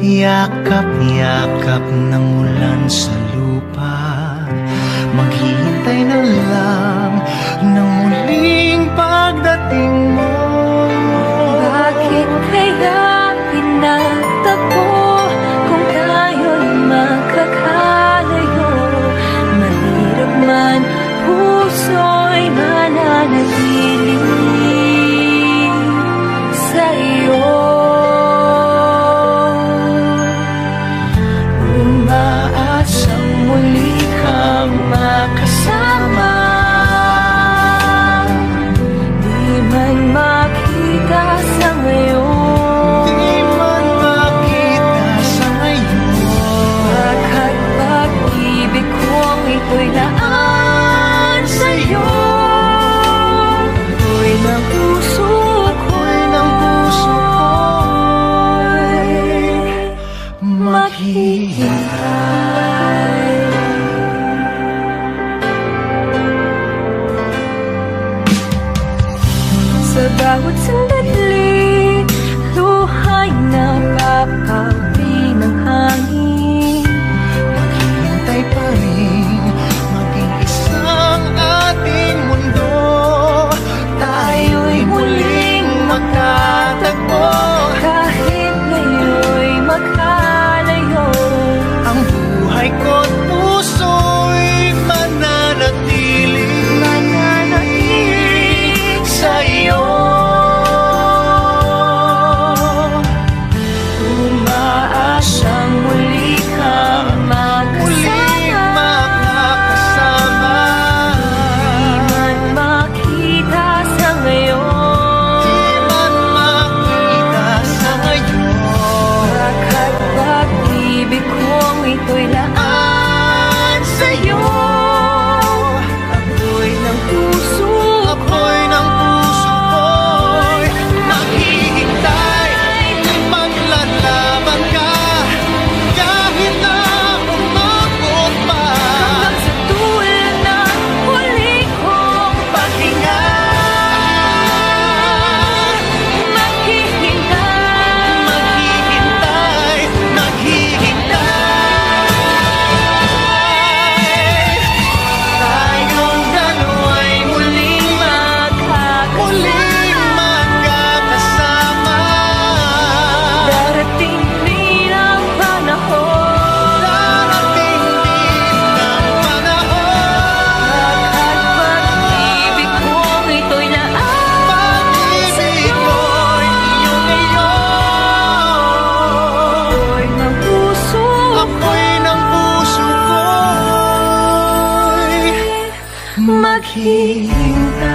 Yakap-yakap ng ulan sa lupa, maghihintay na lang ng muling pagdating mo. Bakit kaya pinagtagpo kung tayo'y magkakalayo? Mahirap man, puso'y mananatili sa iyo. Umaasang muli kang makasama, di man makita sa ngayon. Di man makita sa ngayon. Baga't pag-ibig kong ito'y laan sa'yo. Ako'y ng puso ko'y maghihintay. Sa bawat sandali, luha'y napapawi ng hangin. Maghihintay pa rin, maging isang ating mundo. Tayo'y muling magtatagpo. Kahit ngayon'y magkalayo, Ang buhay ko't puso'y mananatili sa iyo. umaasang muli kang Muling makakasama. Di man makita sa ngayon. Di man makita sa ngayon. Baga't pag-ibig kong ito'y laan sa'yo. Ako'y ng puso Ako'y ng puso ko'y maghihintay. Maglalaban ka kahit na umabot pa. hanggang sa dulo ng huli kong Paghinga, maghihintay. maghihintay, maghihintay. Tayong dalawa'y muling magkakasama. Darating din ang panahon. Darating din ang panahon. At pag-ibig kong ito'y laan Pag-ibig sa'yo. ko'y iyong ngayon. Ako'y ng puso Ako'y ng puso ko'y maghihintay.